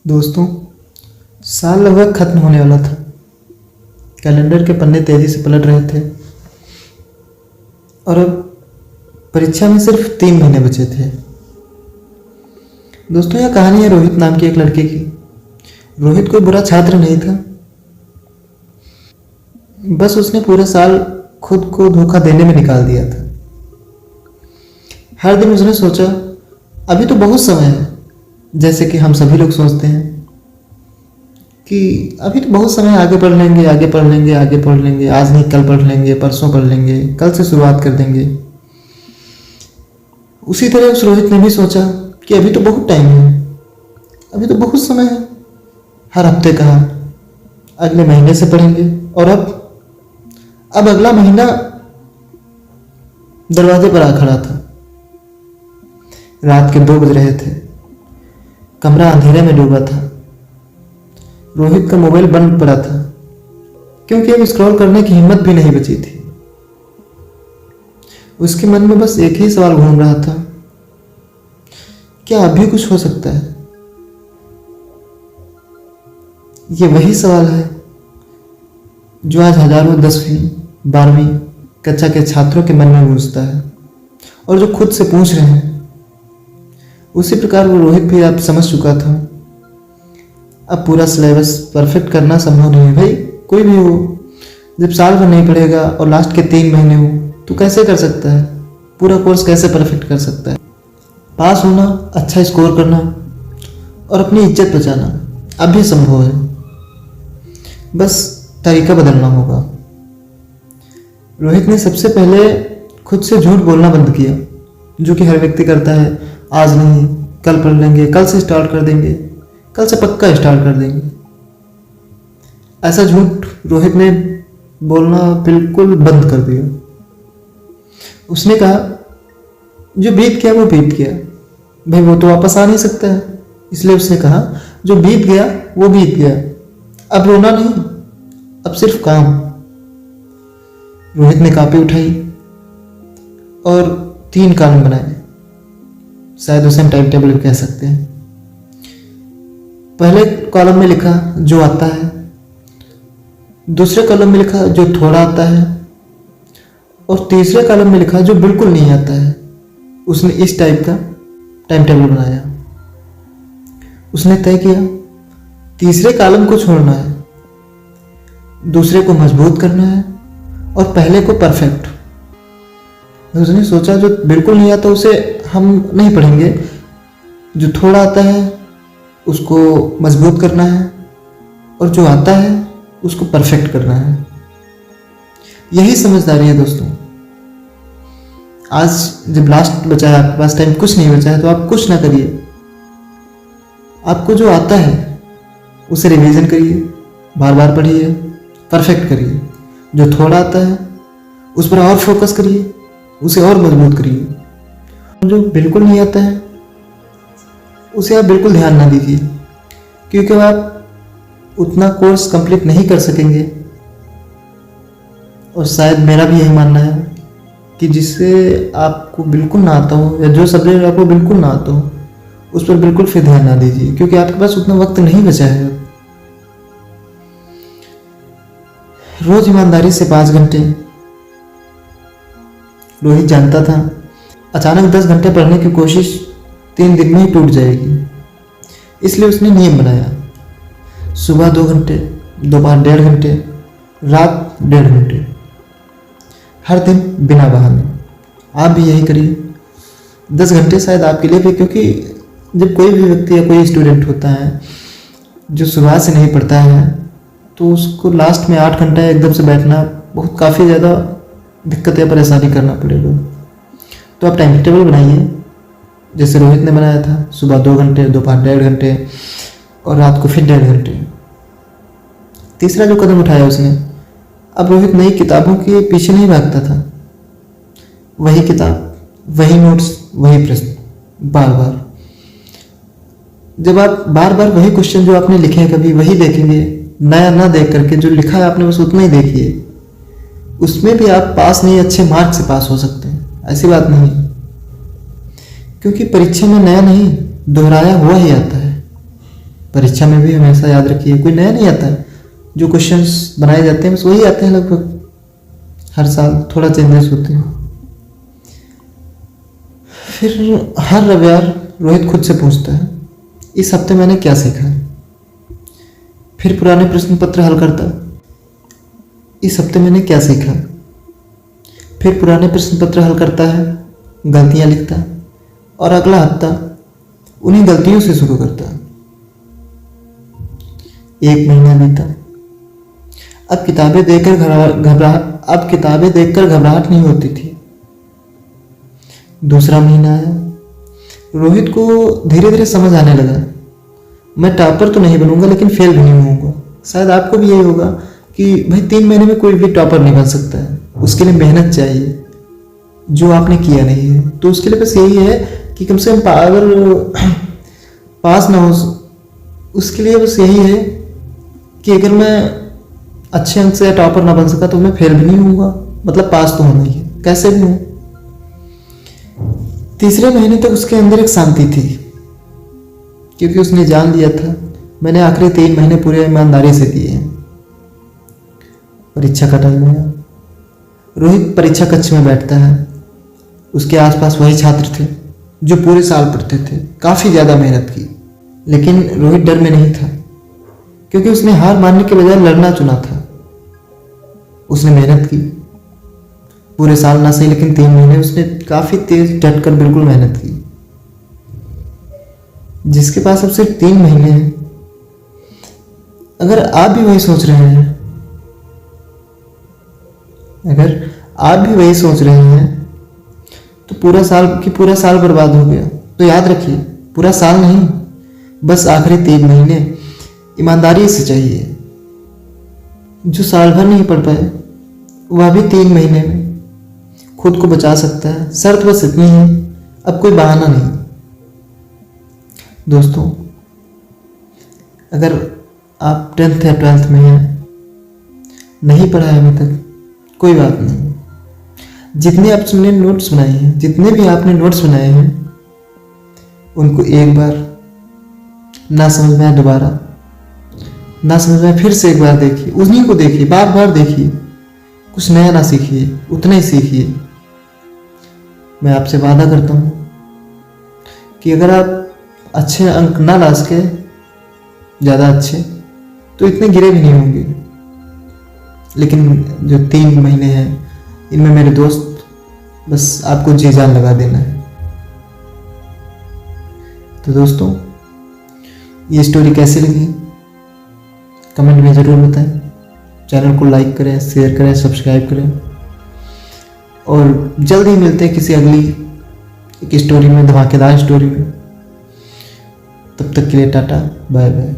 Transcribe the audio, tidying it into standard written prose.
दोस्तों, साल लगभग खत्म होने वाला था। कैलेंडर के पन्ने तेजी से पलट रहे थे और अब परीक्षा में सिर्फ 3 महीने बचे थे। दोस्तों, यह कहानी है रोहित नाम के एक लड़के की। रोहित कोई बुरा छात्र नहीं था, बस उसने पूरा साल खुद को धोखा देने में निकाल दिया था। हर दिन उसने सोचा अभी तो बहुत समय है, जैसे कि हम सभी लोग सोचते हैं कि अभी तो बहुत समय, आगे पढ़ लेंगे, आगे पढ़ लेंगे, आगे पढ़ लेंगे, आज नहीं कल पढ़ लेंगे, परसों पढ़ लेंगे, कल से शुरुआत कर देंगे। उसी तरह उस रोहित ने भी सोचा कि अभी तो बहुत टाइम है, अभी तो बहुत समय है। हर हफ्ते कहा अगले महीने से पढ़ेंगे, और अब अगला महीना दरवाजे पर आ खड़ा था। रात के 2 बज रहे थे। कमरा अंधेरे में डूबा था। रोहित का मोबाइल बंद पड़ा था, क्योंकि अब स्क्रॉल करने की हिम्मत भी नहीं बची थी। उसके मन में बस एक ही सवाल घूम रहा था, क्या अभी कुछ हो सकता है? ये वही सवाल है जो आज हजारों 10वीं 12वीं कक्षा के छात्रों के मन में गूंजता है, और जो खुद से पूछ रहे हैं। उसी प्रकार वो रोहित भी आप समझ चुका था। अब पूरा सिलेबस परफेक्ट करना संभव नहीं है भाई, कोई भी हो। जब साल भर नहीं पढ़ेगा और लास्ट के 3 महीने हो तो कैसे कर सकता है? पूरा कोर्स कैसे परफेक्ट कर सकता है? पास होना, अच्छा स्कोर करना और अपनी इज्जत बचाना अब भी संभव है, बस तरीका बदलना होगा। रोहित ने सबसे पहले खुद से झूठ बोलना बंद किया, जो कि हर व्यक्ति करता है। आज नहीं, कल पढ़ लेंगे, कल से स्टार्ट कर देंगे, कल से पक्का स्टार्ट कर देंगे। ऐसा झूठ रोहित ने बोलना बिल्कुल बंद कर दिया। उसने कहा जो बीत गया वो बीत गया भाई, वो तो वापस आ नहीं सकता है। इसलिए उसने कहा जो बीत गया वो बीत गया, अब रोना नहीं, अब सिर्फ काम। रोहित ने कॉपी उठाई और 3 कॉलम बनाए, शायद उसे हम टाइम टेबल भी कह सकते हैं। पहले कॉलम में लिखा जो आता है, दूसरे कॉलम में लिखा जो थोड़ा आता है, और तीसरे कॉलम में लिखा जो बिल्कुल नहीं आता है। उसने इस टाइप का टाइम टेबल बनाया। उसने तय किया तीसरे कॉलम को छोड़ना है, दूसरे को मजबूत करना है और पहले को परफेक्ट। उसने सोचा जो बिल्कुल नहीं आता उसे हम नहीं पढ़ेंगे, जो थोड़ा आता है उसको मजबूत करना है, और जो आता है उसको परफेक्ट करना है। यही समझदारी है दोस्तों। आज जब लास्ट बचा है, आपके पास टाइम कुछ नहीं बचा है, तो आप कुछ ना करिए। आपको जो आता है उसे रिवीजन करिए, बार बार पढ़िए, परफेक्ट करिए। जो थोड़ा आता है उस पर और फोकस करिए, उसे और मजबूत करिए। जो बिल्कुल नहीं आता है उसे आप बिल्कुल ध्यान ना दीजिए, क्योंकि आप उतना कोर्स कंप्लीट नहीं कर सकेंगे। और शायद मेरा भी यही मानना है कि जिससे आपको बिल्कुल ना आता हो, या जो सब्जेक्ट आपको बिल्कुल ना आता हो, उस पर बिल्कुल फिर ध्यान ना दीजिए, क्योंकि आपके पास उतना वक्त नहीं बचा है। रोज ईमानदारी से 5 घंटे। रोहित जानता था अचानक 10 घंटे पढ़ने की कोशिश 3 दिन में ही टूट जाएगी। इसलिए उसने नियम बनाया, सुबह 2 घंटे, दोपहर 1.5 घंटे, रात 1.5 घंटे, हर दिन बिना बहाने। आप भी यही करिए। 10 घंटे शायद आपके लिए भी, क्योंकि जब कोई भी व्यक्ति या कोई स्टूडेंट होता है जो सुबह से नहीं पढ़ता है, तो उसको लास्ट में 8 घंटा एकदम से बैठना बहुत काफ़ी ज़्यादा दिक्कत या परेशानी करना पड़ेगा। तो आप टाइम टेबल बनाइए, जैसे रोहित ने बनाया था, सुबह 2 घंटे, दोपहर 1.5 घंटे और रात को फिर 1.5 घंटे। तीसरा जो कदम उठाया उसने, अब रोहित नई किताबों के पीछे नहीं भागता था। वही किताब, वही नोट्स, वही प्रश्न, बार बार। जब आप बार बार वही क्वेश्चन जो आपने लिखे हैं कभी, वही देखेंगे, नया ना देख करके जो लिखा है आपने बस उतना ही देखिए। उसमें भी आप पास नहीं, अच्छे मार्क्स से पास हो सकते हैं, ऐसी बात नहीं। क्योंकि परीक्षा में नया नहीं, दोहराया हुआ ही आता है। परीक्षा में भी हमेशा याद रखिए, कोई नया नहीं आता है। जो क्वेश्चंस बनाए जाते हैं बस वही आते हैं लगभग, हर साल थोड़ा चेंजेस होते हैं। फिर हर रविवार रोहित खुद से पूछता है, इस हफ्ते मैंने क्या सीखा। फिर पुराने प्रश्न पत्र हल करता, इस हफ्ते मैंने क्या सीखा। फिर पुराने प्रश्न पत्र हल करता है, गलतियां लिखता है और अगला हफ्ता उन्हीं गलतियों से शुरू करता है। 1 महीना बीता। अब किताबें देखकर घबराहट नहीं होती थी। दूसरा महीना आया। रोहित को धीरे धीरे समझ आने लगा, मैं टॉपर तो नहीं बनूंगा लेकिन फेल भी नहीं होऊंगा। शायद आपको भी यही होगा कि भाई 3 महीने में कोई भी टॉपर नहीं बन सकता है, उसके लिए मेहनत चाहिए जो आपने किया नहीं है। तो उसके लिए बस यही है कि कम से कम अगर पास ना हो, उसके लिए बस यही है कि अगर मैं अच्छे अंक से टॉपर ना बन सका तो मैं फेल भी नहीं होऊंगा, मतलब पास तो होना ही है कैसे भी हो। तीसरे महीने तक उसके अंदर एक शांति थी, क्योंकि उसने जान लिया था मैंने आखिरी 3 महीने पूरे ईमानदारी से दिए हैं। परीक्षा का टाइम आया। रोहित परीक्षा कक्ष में बैठता है। उसके आसपास वही छात्र थे जो पूरे साल पढ़ते थे, काफ़ी ज़्यादा मेहनत की। लेकिन रोहित डर में नहीं था, क्योंकि उसने हार मानने के बजाय लड़ना चुना था। उसने मेहनत की, पूरे साल ना सही लेकिन 3 महीने उसने काफ़ी तेज डटकर बिल्कुल मेहनत की। जिसके पास अब सिर्फ 3 महीने हैं, अगर आप भी वही सोच रहे हैं, तो पूरा साल बर्बाद हो गया। तो याद रखिए, पूरा साल नहीं, बस आखिरी 3 महीने ईमानदारी से चाहिए। जो साल भर नहीं पढ़ पाए वह भी 3 महीने में खुद को बचा सकता है। शर्त बस इतनी है, अब कोई बहाना नहीं। दोस्तों, अगर आप 10th या 12th में हैं, नहीं पढ़ा है अभी तक, कोई बात नहीं। जितने आपने नोट्स बनाए हैं, जितने भी आपने नोट्स बनाए हैं, उनको एक बार ना समझ में आए दोबारा, ना समझ में फिर से एक बार देखिए, उन्हीं को देखिए, बार बार देखिए। कुछ नया ना सीखिए, उतना ही सीखिए। मैं आपसे वादा करता हूँ कि अगर आप अच्छे अंक ना ला सके, ज़्यादा अच्छे, तो इतने गिरे भी नहीं होंगे। लेकिन जो 3 महीने हैं, इनमें मेरे दोस्त बस आपको जी जान लगा देना है। तो दोस्तों, ये स्टोरी कैसी लगी कमेंट में ज़रूर बताएं। चैनल को लाइक करें, शेयर करें, सब्सक्राइब करें, और जल्द ही मिलते हैं किसी अगली एक स्टोरी में, धमाकेदार स्टोरी में। तब तक के लिए टाटा, बाय बाय।